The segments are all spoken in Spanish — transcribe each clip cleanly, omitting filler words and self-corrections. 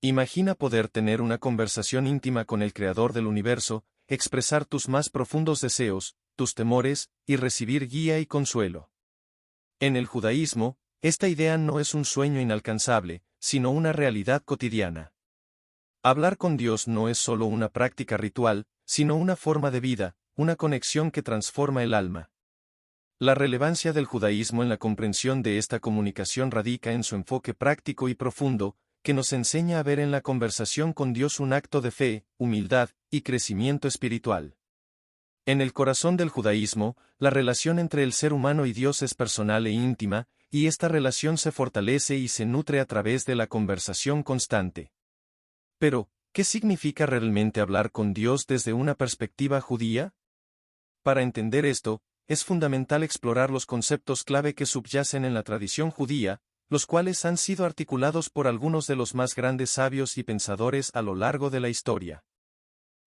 Imagina poder tener una conversación íntima con el Creador del universo, expresar tus más profundos deseos, tus temores, y recibir guía y consuelo. En el judaísmo, esta idea no es un sueño inalcanzable, sino una realidad cotidiana. Hablar con Dios no es solo una práctica ritual, sino una forma de vida, una conexión que transforma el alma. La relevancia del judaísmo en la comprensión de esta comunicación radica en su enfoque práctico y profundo, que nos enseña a ver en la conversación con Dios un acto de fe, humildad y crecimiento espiritual. En el corazón del judaísmo, la relación entre el ser humano y Dios es personal e íntima, y esta relación se fortalece y se nutre a través de la conversación constante. Pero, ¿qué significa realmente hablar con Dios desde una perspectiva judía? Para entender esto, es fundamental explorar los conceptos clave que subyacen en la tradición judía, los cuales han sido articulados por algunos de los más grandes sabios y pensadores a lo largo de la historia.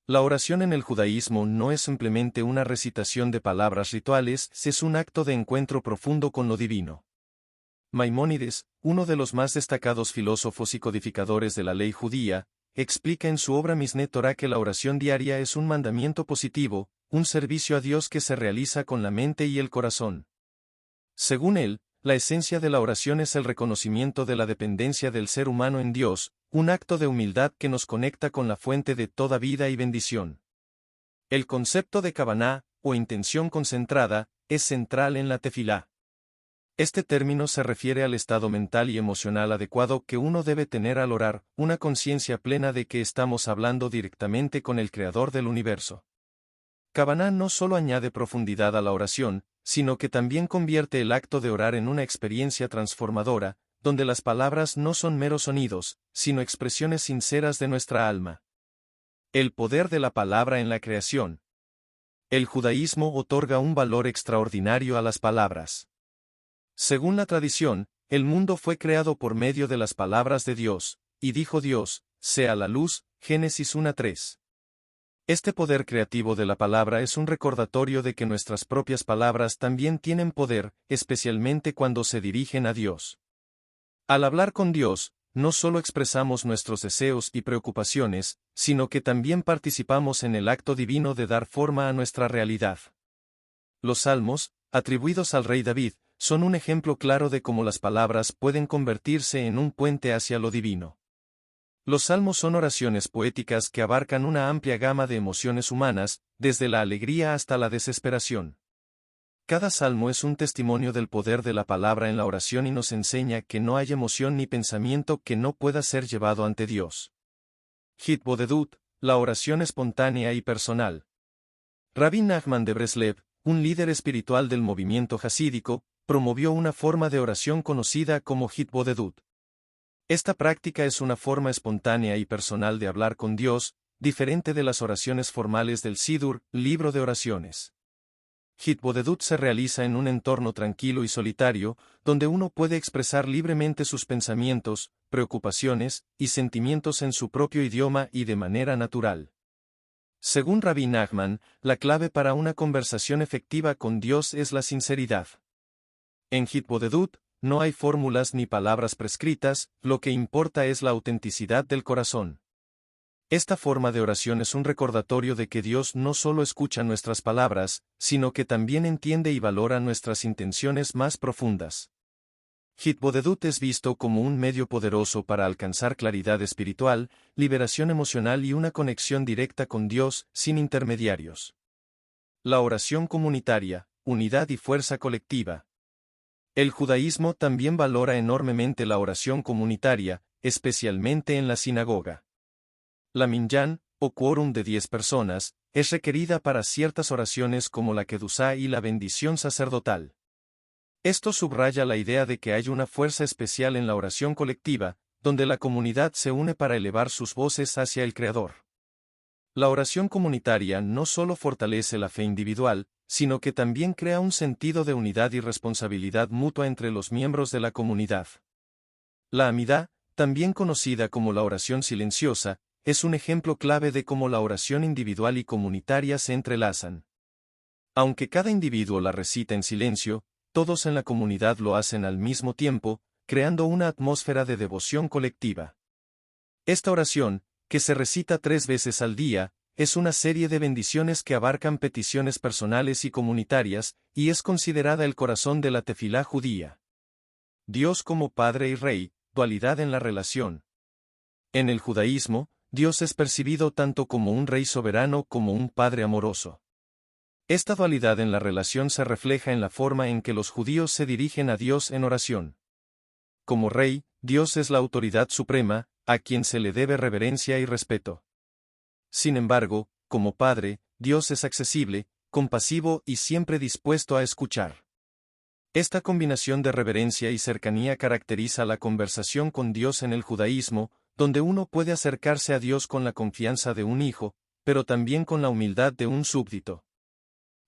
La oración en el judaísmo no es simplemente una recitación de palabras rituales, es un acto de encuentro profundo con lo divino. Maimónides, uno de los más destacados filósofos y codificadores de la ley judía, explica en su obra Misné Torah que la oración diaria es un mandamiento positivo, un servicio a Dios que se realiza con la mente y el corazón. Según él, la esencia de la oración es el reconocimiento de la dependencia del ser humano en Dios, un acto de humildad que nos conecta con la fuente de toda vida y bendición. El concepto de kavaná, o intención concentrada, es central en la tefilá. Este término se refiere al estado mental y emocional adecuado que uno debe tener al orar, una conciencia plena de que estamos hablando directamente con el Creador del universo. Kavaná no solo añade profundidad a la oración, sino que también convierte el acto de orar en una experiencia transformadora, donde las palabras no son meros sonidos, sino expresiones sinceras de nuestra alma. El poder de la palabra en la creación. El judaísmo otorga un valor extraordinario a las palabras. Según la tradición, el mundo fue creado por medio de las palabras de Dios, y dijo Dios, sea la luz, Génesis 1:3. Este poder creativo de la palabra es un recordatorio de que nuestras propias palabras también tienen poder, especialmente cuando se dirigen a Dios. Al hablar con Dios, no solo expresamos nuestros deseos y preocupaciones, sino que también participamos en el acto divino de dar forma a nuestra realidad. Los salmos, atribuidos al rey David, son un ejemplo claro de cómo las palabras pueden convertirse en un puente hacia lo divino. Los salmos son oraciones poéticas que abarcan una amplia gama de emociones humanas, desde la alegría hasta la desesperación. Cada salmo es un testimonio del poder de la palabra en la oración y nos enseña que no hay emoción ni pensamiento que no pueda ser llevado ante Dios. Hitbodedut, la oración espontánea y personal. Rabbi Nachman de Breslev, un líder espiritual del movimiento jasídico, promovió una forma de oración conocida como Hitbodedut. Esta práctica es una forma espontánea y personal de hablar con Dios, diferente de las oraciones formales del Sidur, libro de oraciones. Hitbodedut se realiza en un entorno tranquilo y solitario, donde uno puede expresar libremente sus pensamientos, preocupaciones y sentimientos en su propio idioma y de manera natural. Según Rabbi Nachman, la clave para una conversación efectiva con Dios es la sinceridad. En Hitbodedut, no hay fórmulas ni palabras prescritas, lo que importa es la autenticidad del corazón. Esta forma de oración es un recordatorio de que Dios no solo escucha nuestras palabras, sino que también entiende y valora nuestras intenciones más profundas. Hitbodedut es visto como un medio poderoso para alcanzar claridad espiritual, liberación emocional y una conexión directa con Dios, sin intermediarios. La oración comunitaria, unidad y fuerza colectiva. El judaísmo también valora enormemente la oración comunitaria, especialmente en la sinagoga. La minyan, o quórum de 10 personas, es requerida para ciertas oraciones como la kedusá y la bendición sacerdotal. Esto subraya la idea de que hay una fuerza especial en la oración colectiva, donde la comunidad se une para elevar sus voces hacia el Creador. La oración comunitaria no solo fortalece la fe individual, sino que también crea un sentido de unidad y responsabilidad mutua entre los miembros de la comunidad. La amidá, también conocida como la oración silenciosa, es un ejemplo clave de cómo la oración individual y comunitaria se entrelazan. Aunque cada individuo la recita en silencio, todos en la comunidad lo hacen al mismo tiempo, creando una atmósfera de devoción colectiva. Esta oración, que se recita 3 veces al día, es una serie de bendiciones que abarcan peticiones personales y comunitarias, y es considerada el corazón de la tefilá judía. Dios como Padre y Rey, dualidad en la relación. En el judaísmo, Dios es percibido tanto como un Rey soberano como un Padre amoroso. Esta dualidad en la relación se refleja en la forma en que los judíos se dirigen a Dios en oración. Como Rey, Dios es la autoridad suprema, a quien se le debe reverencia y respeto. Sin embargo, como Padre, Dios es accesible, compasivo y siempre dispuesto a escuchar. Esta combinación de reverencia y cercanía caracteriza la conversación con Dios en el judaísmo, donde uno puede acercarse a Dios con la confianza de un hijo, pero también con la humildad de un súbdito.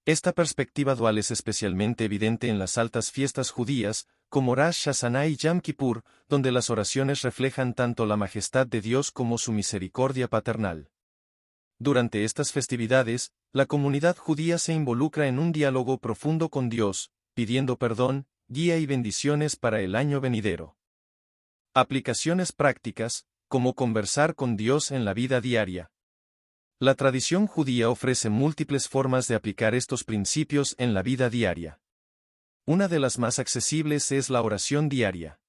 Esta perspectiva dual es especialmente evidente en las altas fiestas judías, como Rosh Hashanah y Yom Kippur, donde las oraciones reflejan tanto la majestad de Dios como su misericordia paternal. Durante estas festividades, la comunidad judía se involucra en un diálogo profundo con Dios, pidiendo perdón, guía y bendiciones para el año venidero. Aplicaciones prácticas, como conversar con Dios en la vida diaria. La tradición judía ofrece múltiples formas de aplicar estos principios en la vida diaria. Una de las más accesibles es la oración diaria.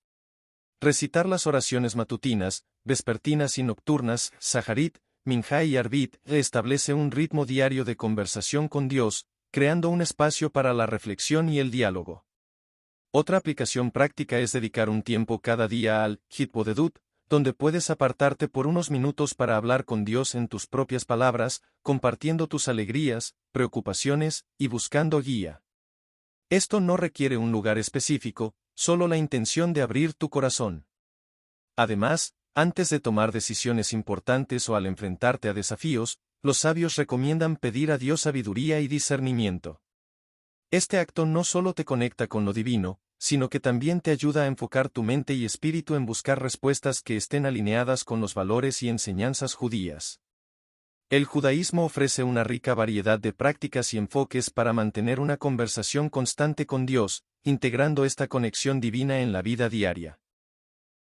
Recitar las oraciones matutinas, vespertinas y nocturnas, Shaharit, Minjá y Arbit, establece un ritmo diario de conversación con Dios, creando un espacio para la reflexión y el diálogo. Otra aplicación práctica es dedicar un tiempo cada día al Hitbodedut, donde puedes apartarte por unos minutos para hablar con Dios en tus propias palabras, compartiendo tus alegrías, preocupaciones, y buscando guía. Esto no requiere un lugar específico, solo la intención de abrir tu corazón. Además, antes de tomar decisiones importantes o al enfrentarte a desafíos, los sabios recomiendan pedir a Dios sabiduría y discernimiento. Este acto no solo te conecta con lo divino, sino que también te ayuda a enfocar tu mente y espíritu en buscar respuestas que estén alineadas con los valores y enseñanzas judías. El judaísmo ofrece una rica variedad de prácticas y enfoques para mantener una conversación constante con Dios, integrando esta conexión divina en la vida diaria.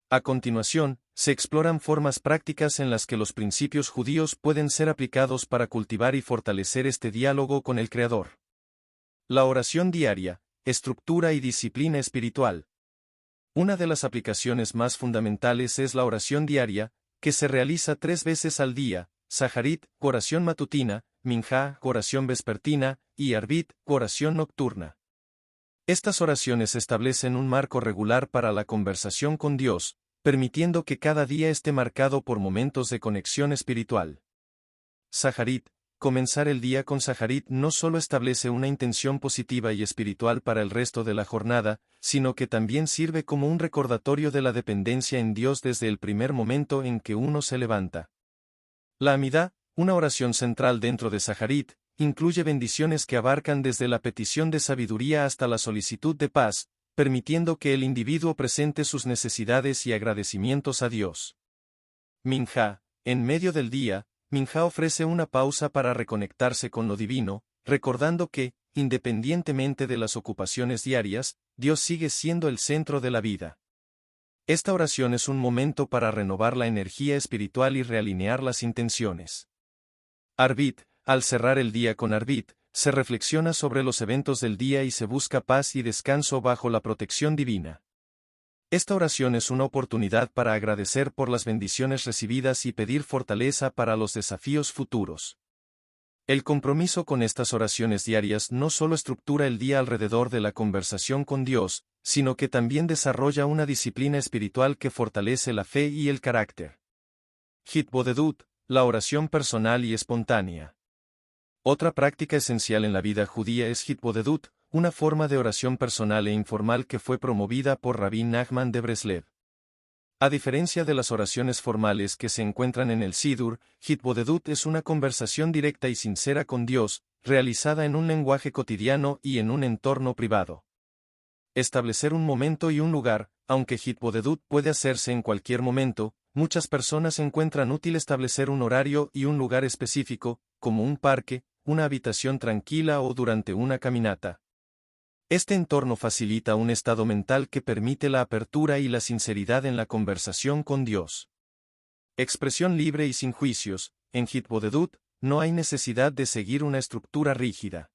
A continuación, se exploran formas prácticas en las que los principios judíos pueden ser aplicados para cultivar y fortalecer este diálogo con el Creador. La oración diaria, estructura y disciplina espiritual. Una de las aplicaciones más fundamentales es la oración diaria, que se realiza 3 veces al día, Shaharit, oración matutina, Minjá, oración vespertina, y Arbit, oración nocturna. Estas oraciones establecen un marco regular para la conversación con Dios, permitiendo que cada día esté marcado por momentos de conexión espiritual. Shaharit. Comenzar el día con Shaharit no solo establece una intención positiva y espiritual para el resto de la jornada, sino que también sirve como un recordatorio de la dependencia en Dios desde el primer momento en que uno se levanta. La Amidá, una oración central dentro de Shaharit, incluye bendiciones que abarcan desde la petición de sabiduría hasta la solicitud de paz, permitiendo que el individuo presente sus necesidades y agradecimientos a Dios. Minjá, en medio del día, Minjá ofrece una pausa para reconectarse con lo divino, recordando que, independientemente de las ocupaciones diarias, Dios sigue siendo el centro de la vida. Esta oración es un momento para renovar la energía espiritual y realinear las intenciones. Arbit, al cerrar el día con Arbit, se reflexiona sobre los eventos del día y se busca paz y descanso bajo la protección divina. Esta oración es una oportunidad para agradecer por las bendiciones recibidas y pedir fortaleza para los desafíos futuros. El compromiso con estas oraciones diarias no solo estructura el día alrededor de la conversación con Dios, sino que también desarrolla una disciplina espiritual que fortalece la fe y el carácter. Hitbodedut, la oración personal y espontánea. Otra práctica esencial en la vida judía es Hitbodedut, una forma de oración personal e informal que fue promovida por Rabí Nachman de Breslev. A diferencia de las oraciones formales que se encuentran en el Sidur, Hitbodedut es una conversación directa y sincera con Dios, realizada en un lenguaje cotidiano y en un entorno privado. Establecer un momento y un lugar, aunque Hitbodedut puede hacerse en cualquier momento, muchas personas encuentran útil establecer un horario y un lugar específico, como un parque, una habitación tranquila o durante una caminata. Este entorno facilita un estado mental que permite la apertura y la sinceridad en la conversación con Dios. Expresión libre y sin juicios. En Hitbodedut, no hay necesidad de seguir una estructura rígida.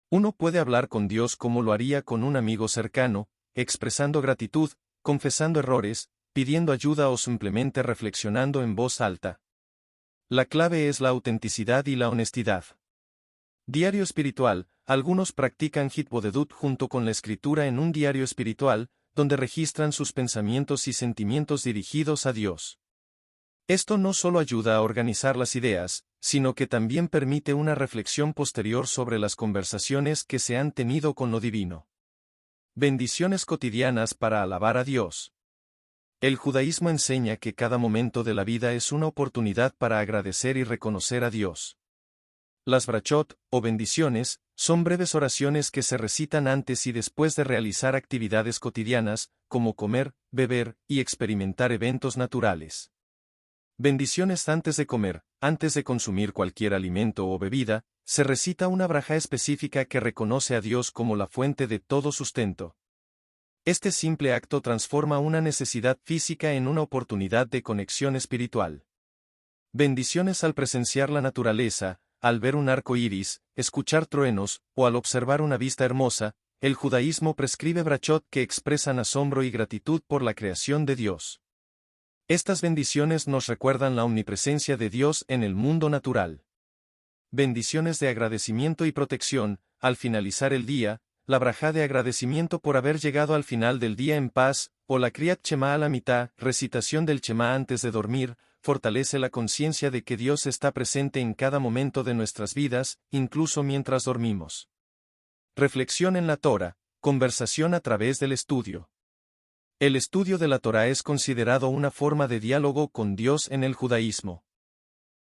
Uno puede hablar con Dios como lo haría con un amigo cercano, expresando gratitud, confesando errores, pidiendo ayuda o simplemente reflexionando en voz alta. La clave es la autenticidad y la honestidad. Diario espiritual. Algunos practican Hitbodedut junto con la escritura en un diario espiritual, donde registran sus pensamientos y sentimientos dirigidos a Dios. Esto no solo ayuda a organizar las ideas, sino que también permite una reflexión posterior sobre las conversaciones que se han tenido con lo divino. Bendiciones cotidianas para alabar a Dios. El judaísmo enseña que cada momento de la vida es una oportunidad para agradecer y reconocer a Dios. Las brachot, o bendiciones, son breves oraciones que se recitan antes y después de realizar actividades cotidianas, como comer, beber y experimentar eventos naturales. Bendiciones antes de comer. Antes de consumir cualquier alimento o bebida, se recita una brajá específica que reconoce a Dios como la fuente de todo sustento. Este simple acto transforma una necesidad física en una oportunidad de conexión espiritual. Bendiciones al presenciar la naturaleza. Al ver un arco iris, escuchar truenos, o al observar una vista hermosa, el judaísmo prescribe brachot que expresan asombro y gratitud por la creación de Dios. Estas bendiciones nos recuerdan la omnipresencia de Dios en el mundo natural. Bendiciones de agradecimiento y protección. Al finalizar el día, la brajá de agradecimiento por haber llegado al final del día en paz, o la Kriyat Shema a la mitad, recitación del Shema antes de dormir, fortalece la conciencia de que Dios está presente en cada momento de nuestras vidas, incluso mientras dormimos. Reflexión en la Torá. Conversación a través del estudio. El estudio de la Torá es considerado una forma de diálogo con Dios en el judaísmo.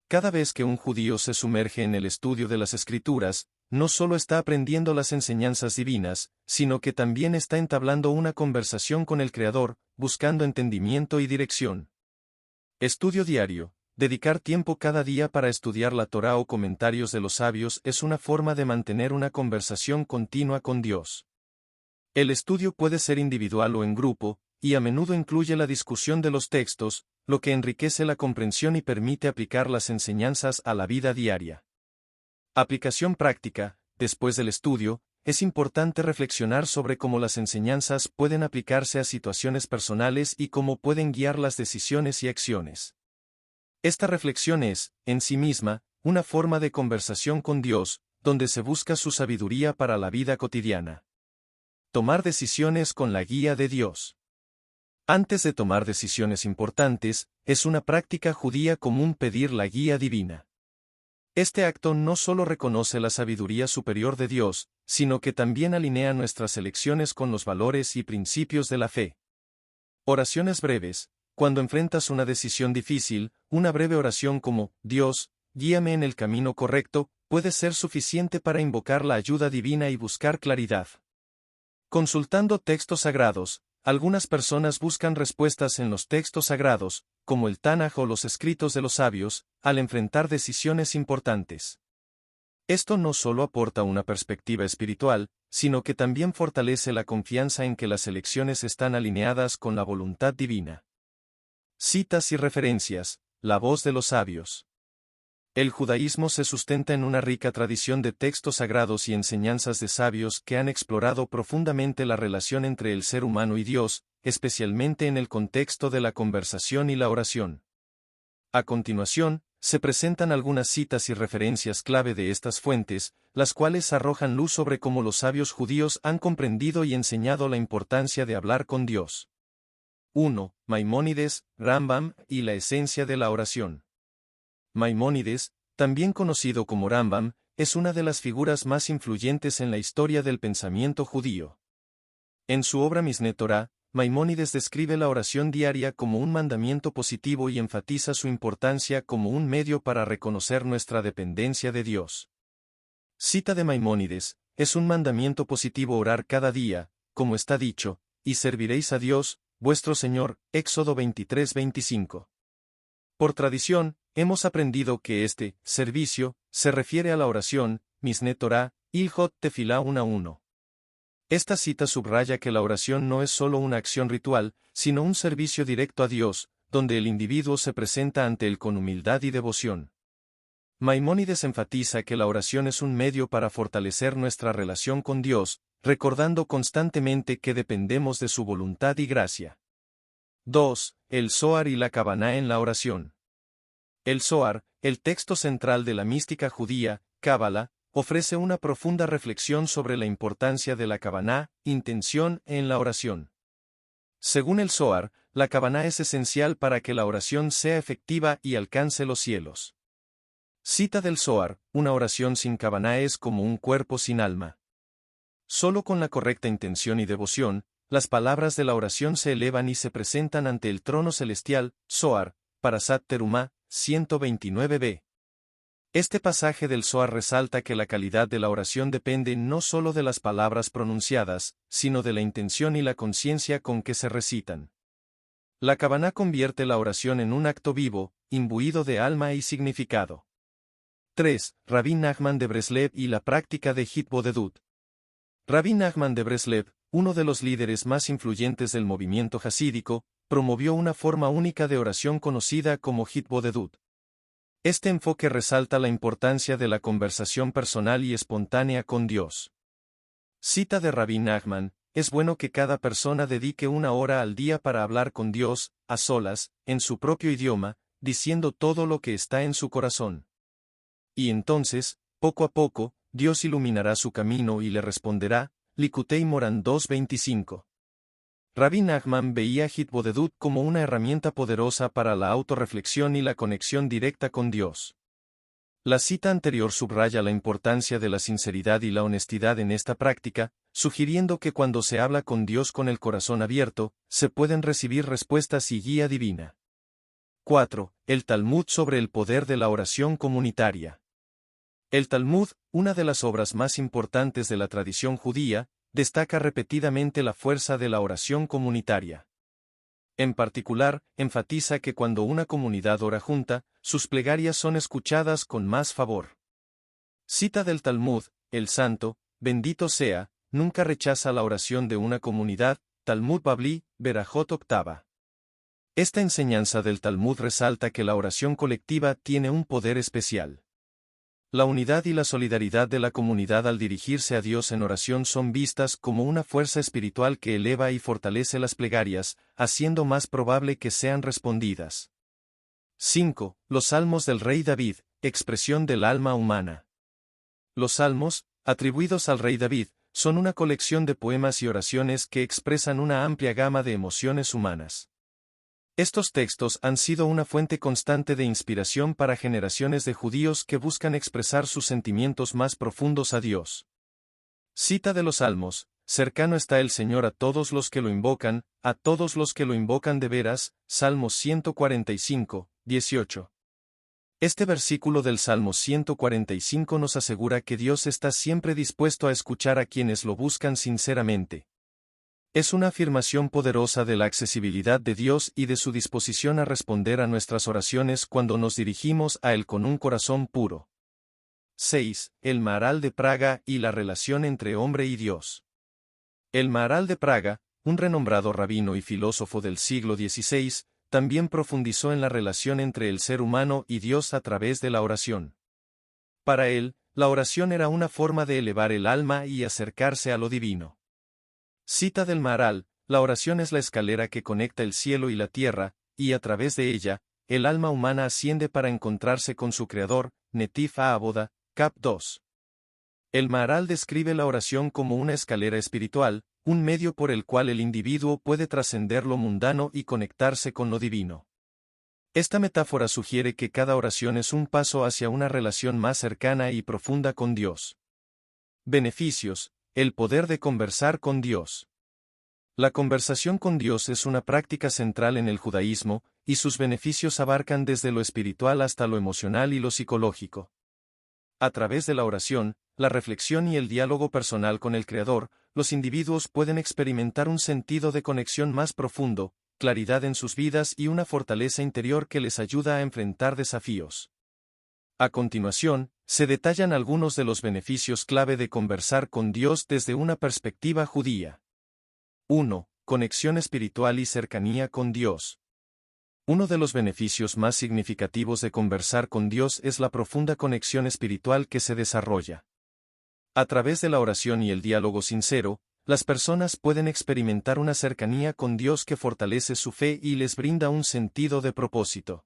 Cada vez que un judío se sumerge en el estudio de las Escrituras, no solo está aprendiendo las enseñanzas divinas, sino que también está entablando una conversación con el Creador, buscando entendimiento y dirección. Estudio diario. Dedicar tiempo cada día para estudiar la Torá o comentarios de los sabios es una forma de mantener una conversación continua con Dios. El estudio puede ser individual o en grupo, y a menudo incluye la discusión de los textos, lo que enriquece la comprensión y permite aplicar las enseñanzas a la vida diaria. Aplicación práctica. Después del estudio, es importante reflexionar sobre cómo las enseñanzas pueden aplicarse a situaciones personales y cómo pueden guiar las decisiones y acciones. Esta reflexión es, en sí misma, una forma de conversación con Dios, donde se busca su sabiduría para la vida cotidiana. Tomar decisiones con la guía de Dios. Antes de tomar decisiones importantes, es una práctica judía común pedir la guía divina. Este acto no solo reconoce la sabiduría superior de Dios, sino que también alinea nuestras elecciones con los valores y principios de la fe. Oraciones breves. Cuando enfrentas una decisión difícil, una breve oración como, Dios, guíame en el camino correcto, puede ser suficiente para invocar la ayuda divina y buscar claridad. Consultando textos sagrados. Algunas personas buscan respuestas en los textos sagrados, como el Tanaj o los escritos de los sabios, al enfrentar decisiones importantes. Esto no solo aporta una perspectiva espiritual, sino que también fortalece la confianza en que las elecciones están alineadas con la voluntad divina. Citas y referencias. La voz de los sabios. El judaísmo se sustenta en una rica tradición de textos sagrados y enseñanzas de sabios que han explorado profundamente la relación entre el ser humano y Dios, especialmente en el contexto de la conversación y la oración. A continuación, se presentan algunas citas y referencias clave de estas fuentes, las cuales arrojan luz sobre cómo los sabios judíos han comprendido y enseñado la importancia de hablar con Dios. 1. Maimónides, Rambam y la esencia de la oración. Maimónides, también conocido como Rambam, es una de las figuras más influyentes en la historia del pensamiento judío. En su obra Mishneh Torah, Maimónides describe la oración diaria como un mandamiento positivo y enfatiza su importancia como un medio para reconocer nuestra dependencia de Dios. Cita de Maimónides: es un mandamiento positivo orar cada día, como está dicho, y serviréis a Dios, vuestro Señor, Éxodo 23:25. Por tradición, hemos aprendido que este servicio se refiere a la oración, Mishneh Torah, Ilhot Tefilá 1:1. Esta cita subraya que la oración no es solo una acción ritual, sino un servicio directo a Dios, donde el individuo se presenta ante él con humildad y devoción. Maimónides enfatiza que la oración es un medio para fortalecer nuestra relación con Dios, recordando constantemente que dependemos de su voluntad y gracia. 2. El Zohar y la Kabaná en la oración. El Zohar, el texto central de la mística judía, Cábala, ofrece una profunda reflexión sobre la importancia de la Kabaná, intención, en la oración. Según el Zohar, la Kabaná es esencial para que la oración sea efectiva y alcance los cielos. Cita del Zohar: una oración sin Kabaná es como un cuerpo sin alma. Solo con la correcta intención y devoción, las palabras de la oración se elevan y se presentan ante el trono celestial. Zohar, Parashat Terumá, 129b. Este pasaje del Zohar resalta que la calidad de la oración depende no solo de las palabras pronunciadas, sino de la intención y la conciencia con que se recitan. La Kabaná convierte la oración en un acto vivo, imbuido de alma y significado. 3. Rabbi Nachman de Breslev y la práctica de Hitbodedut. Rabbi Nachman de Breslev, uno de los líderes más influyentes del movimiento hasídico, promovió una forma única de oración conocida como Hitbodedut. Este enfoque resalta la importancia de la conversación personal y espontánea con Dios. Cita de Rabbi Nachman: es bueno que cada persona dedique una hora al día para hablar con Dios, a solas, en su propio idioma, diciendo todo lo que está en su corazón. Y entonces, poco a poco, Dios iluminará su camino y le responderá. Likutei Moran 2.25. Rabbi Nachman veía Hitbodedut como una herramienta poderosa para la autorreflexión y la conexión directa con Dios. La cita anterior subraya la importancia de la sinceridad y la honestidad en esta práctica, sugiriendo que cuando se habla con Dios con el corazón abierto, se pueden recibir respuestas y guía divina. 4. El Talmud sobre el poder de la oración comunitaria. El Talmud, una de las obras más importantes de la tradición judía, destaca repetidamente la fuerza de la oración comunitaria. En particular, enfatiza que cuando una comunidad ora junta, sus plegarias son escuchadas con más favor. Cita del Talmud: el santo, bendito sea, nunca rechaza la oración de una comunidad. Talmud Babli, Berajot octava. Esta enseñanza del Talmud resalta que la oración colectiva tiene un poder especial. La unidad y la solidaridad de la comunidad al dirigirse a Dios en oración son vistas como una fuerza espiritual que eleva y fortalece las plegarias, haciendo más probable que sean respondidas. 5. Los Salmos del Rey David, expresión del alma humana. Los Salmos, atribuidos al Rey David, son una colección de poemas y oraciones que expresan una amplia gama de emociones humanas. Estos textos han sido una fuente constante de inspiración para generaciones de judíos que buscan expresar sus sentimientos más profundos a Dios. Cita de los Salmos: cercano está el Señor a todos los que lo invocan, a todos los que lo invocan de veras. Salmos 145, 18. Este versículo del Salmo 145 nos asegura que Dios está siempre dispuesto a escuchar a quienes lo buscan sinceramente. Es una afirmación poderosa de la accesibilidad de Dios y de su disposición a responder a nuestras oraciones cuando nos dirigimos a Él con un corazón puro. 6. El Maharal de Praga y la relación entre hombre y Dios. El Maharal de Praga, un renombrado rabino y filósofo del siglo XVI, también profundizó en la relación entre el ser humano y Dios a través de la oración. Para él, la oración era una forma de elevar el alma y acercarse a lo divino. Cita del Maharal: la oración es la escalera que conecta el cielo y la tierra, y a través de ella, el alma humana asciende para encontrarse con su Creador. Netif Ha'avoda, Cap 2. El Maharal describe la oración como una escalera espiritual, un medio por el cual el individuo puede trascender lo mundano y conectarse con lo divino. Esta metáfora sugiere que cada oración es un paso hacia una relación más cercana y profunda con Dios. Beneficios: el poder de conversar con Dios. La conversación con Dios es una práctica central en el judaísmo, y sus beneficios abarcan desde lo espiritual hasta lo emocional y lo psicológico. A través de la oración, la reflexión y el diálogo personal con el Creador, los individuos pueden experimentar un sentido de conexión más profundo, claridad en sus vidas y una fortaleza interior que les ayuda a enfrentar desafíos. A continuación, se detallan algunos de los beneficios clave de conversar con Dios desde una perspectiva judía. 1. Conexión espiritual y cercanía con Dios. Uno de los beneficios más significativos de conversar con Dios es la profunda conexión espiritual que se desarrolla. A través de la oración y el diálogo sincero, las personas pueden experimentar una cercanía con Dios que fortalece su fe y les brinda un sentido de propósito.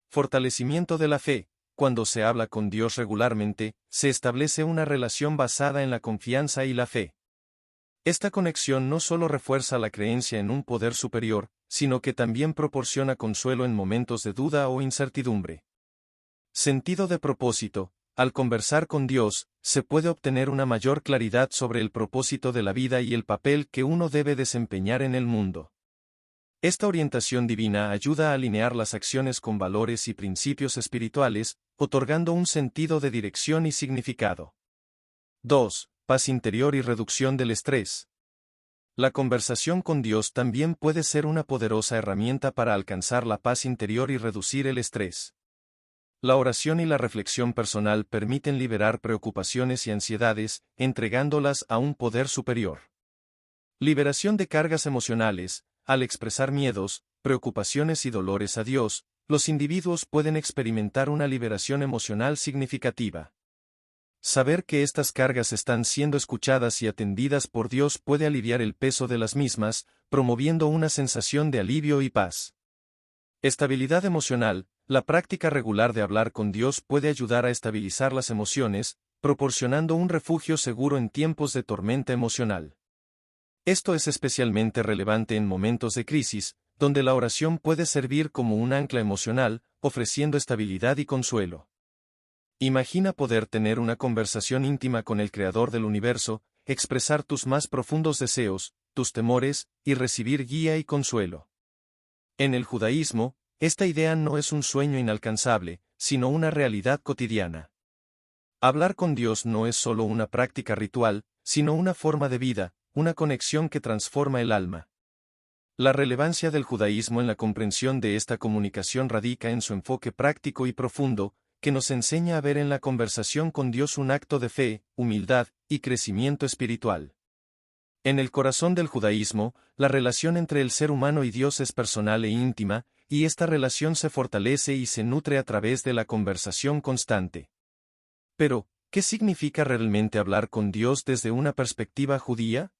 Fortalecimiento de la fe. Cuando se habla con Dios regularmente, se establece una relación basada en la confianza y la fe. Esta conexión no solo refuerza la creencia en un poder superior, sino que también proporciona consuelo en momentos de duda o incertidumbre. Sentido de propósito. Al conversar con Dios, se puede obtener una mayor claridad sobre el propósito de la vida y el papel que uno debe desempeñar en el mundo. Esta orientación divina ayuda a alinear las acciones con valores y principios espirituales, otorgando un sentido de dirección y significado. 2. Paz interior y reducción del estrés. La conversación con Dios también puede ser una poderosa herramienta para alcanzar la paz interior y reducir el estrés. La oración y la reflexión personal permiten liberar preocupaciones y ansiedades, entregándolas a un poder superior. Liberación de cargas emocionales. Al expresar miedos, preocupaciones y dolores a Dios, los individuos pueden experimentar una liberación emocional significativa. Saber que estas cargas están siendo escuchadas y atendidas por Dios puede aliviar el peso de las mismas, promoviendo una sensación de alivio y paz. Estabilidad emocional. La práctica regular de hablar con Dios puede ayudar a estabilizar las emociones, proporcionando un refugio seguro en tiempos de tormenta emocional. Esto es especialmente relevante en momentos de crisis, donde la oración puede servir como un ancla emocional, ofreciendo estabilidad y consuelo. Imagina poder tener una conversación íntima con el Creador del universo, expresar tus más profundos deseos, tus temores, y recibir guía y consuelo. En el judaísmo, esta idea no es un sueño inalcanzable, sino una realidad cotidiana. Hablar con Dios no es solo una práctica ritual, sino una forma de vida, una conexión que transforma el alma. La relevancia del judaísmo en la comprensión de esta comunicación radica en su enfoque práctico y profundo, que nos enseña a ver en la conversación con Dios un acto de fe, humildad y crecimiento espiritual. En el corazón del judaísmo, la relación entre el ser humano y Dios es personal e íntima, y esta relación se fortalece y se nutre a través de la conversación constante. Pero, ¿qué significa realmente hablar con Dios desde una perspectiva judía?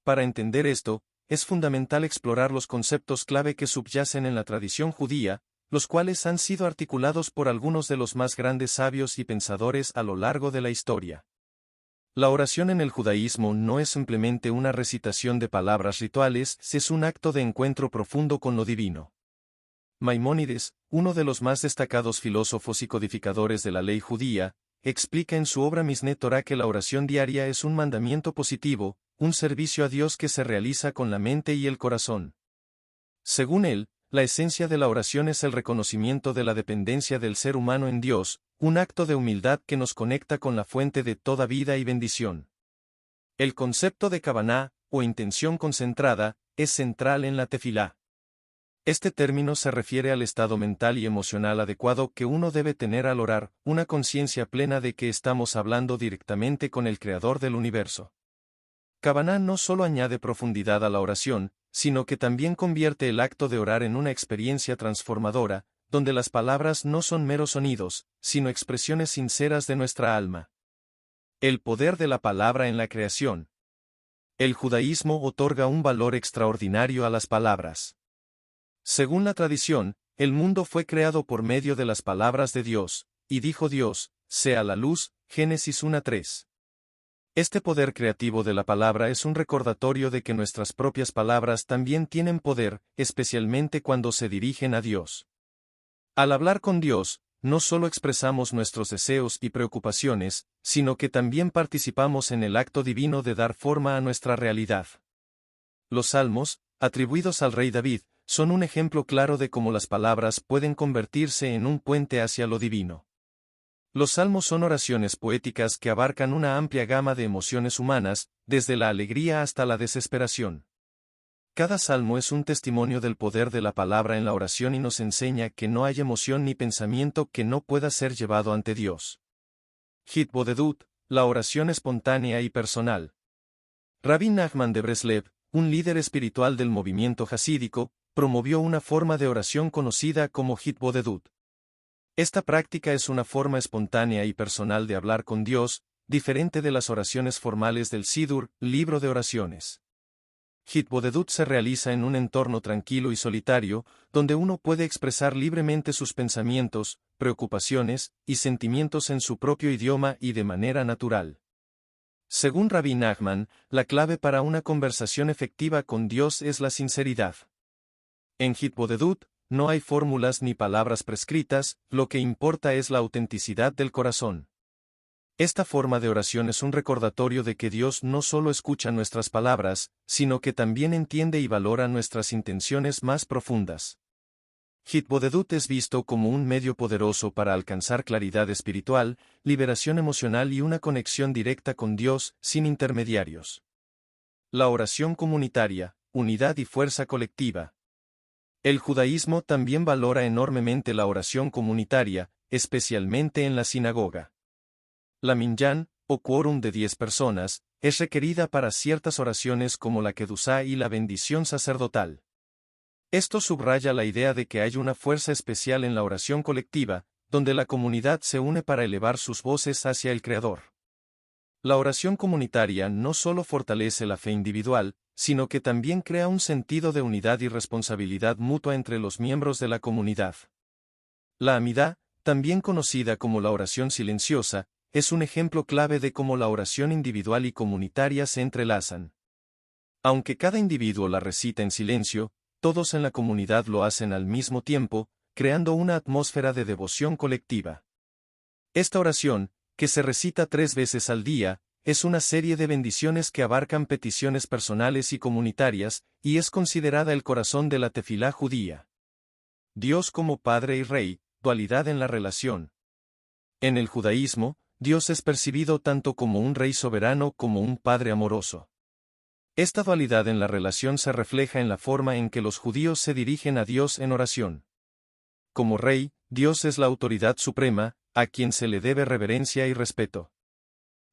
Para entender esto, es fundamental explorar los conceptos clave que subyacen en la tradición judía, los cuales han sido articulados por algunos de los más grandes sabios y pensadores a lo largo de la historia. La oración en el judaísmo no es simplemente una recitación de palabras rituales, es un acto de encuentro profundo con lo divino. Maimónides, uno de los más destacados filósofos y codificadores de la ley judía, explica en su obra Misné Torah que la oración diaria es un mandamiento positivo, un servicio a Dios que se realiza con la mente y el corazón. Según él, la esencia de la oración es el reconocimiento de la dependencia del ser humano en Dios, un acto de humildad que nos conecta con la fuente de toda vida y bendición. El concepto de kavaná, o intención concentrada, es central en la tefilá. Este término se refiere al estado mental y emocional adecuado que uno debe tener al orar, una conciencia plena de que estamos hablando directamente con el Creador del universo. Kavaná no solo añade profundidad a la oración, sino que también convierte el acto de orar en una experiencia transformadora, donde las palabras no son meros sonidos, sino expresiones sinceras de nuestra alma. El poder de la palabra en la creación. El judaísmo otorga un valor extraordinario a las palabras. Según la tradición, el mundo fue creado por medio de las palabras de Dios, y dijo Dios, sea la luz, Génesis 1:3. Este poder creativo de la palabra es un recordatorio de que nuestras propias palabras también tienen poder, especialmente cuando se dirigen a Dios. Al hablar con Dios, no solo expresamos nuestros deseos y preocupaciones, sino que también participamos en el acto divino de dar forma a nuestra realidad. Los salmos, atribuidos al rey David, son un ejemplo claro de cómo las palabras pueden convertirse en un puente hacia lo divino. Los salmos son oraciones poéticas que abarcan una amplia gama de emociones humanas, desde la alegría hasta la desesperación. Cada salmo es un testimonio del poder de la palabra en la oración y nos enseña que no hay emoción ni pensamiento que no pueda ser llevado ante Dios. Hitbodedut, la oración espontánea y personal. Rabbi Nachman de Breslev, un líder espiritual del movimiento jasídico, promovió una forma de oración conocida como Hitbodedut. Esta práctica es una forma espontánea y personal de hablar con Dios, diferente de las oraciones formales del Sidur, libro de oraciones. Hitbodedut se realiza en un entorno tranquilo y solitario, donde uno puede expresar libremente sus pensamientos, preocupaciones y sentimientos en su propio idioma y de manera natural. Según Rabbi Nachman, la clave para una conversación efectiva con Dios es la sinceridad. En Hitbodedut, no hay fórmulas ni palabras prescritas, lo que importa es la autenticidad del corazón. Esta forma de oración es un recordatorio de que Dios no solo escucha nuestras palabras, sino que también entiende y valora nuestras intenciones más profundas. Hitbodedut es visto como un medio poderoso para alcanzar claridad espiritual, liberación emocional y una conexión directa con Dios, sin intermediarios. La oración comunitaria, unidad y fuerza colectiva. El judaísmo también valora enormemente la oración comunitaria, especialmente en la sinagoga. La minyan, o quórum de 10 personas, es requerida para ciertas oraciones como la kedusá y la bendición sacerdotal. Esto subraya la idea de que hay una fuerza especial en la oración colectiva, donde la comunidad se une para elevar sus voces hacia el Creador. La oración comunitaria no solo fortalece la fe individual, sino que también crea un sentido de unidad y responsabilidad mutua entre los miembros de la comunidad. La amidá, también conocida como la oración silenciosa, es un ejemplo clave de cómo la oración individual y comunitaria se entrelazan. Aunque cada individuo la recita en silencio, todos en la comunidad lo hacen al mismo tiempo, creando una atmósfera de devoción colectiva. Esta oración, que se recita 3 veces al día, es una serie de bendiciones que abarcan peticiones personales y comunitarias, y es considerada el corazón de la tefilá judía. Dios como Padre y Rey, dualidad en la relación. En el judaísmo, Dios es percibido tanto como un Rey soberano como un Padre amoroso. Esta dualidad en la relación se refleja en la forma en que los judíos se dirigen a Dios en oración. Como Rey, Dios es la autoridad suprema, a quien se le debe reverencia y respeto.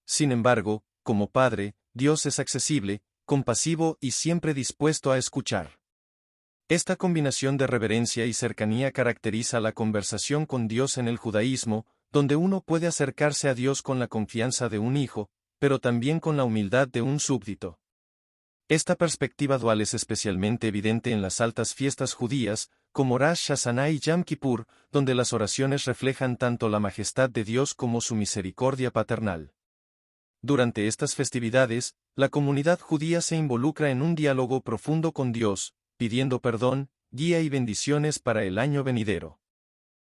Sin embargo, como Padre, Dios es accesible, compasivo y siempre dispuesto a escuchar. Esta combinación de reverencia y cercanía caracteriza la conversación con Dios en el judaísmo, donde uno puede acercarse a Dios con la confianza de un hijo, pero también con la humildad de un súbdito. Esta perspectiva dual es especialmente evidente en las altas fiestas judías, como Rosh Hashanah y Yom Kippur, donde las oraciones reflejan tanto la majestad de Dios como su misericordia paternal. Durante estas festividades, la comunidad judía se involucra en un diálogo profundo con Dios, pidiendo perdón, guía y bendiciones para el año venidero.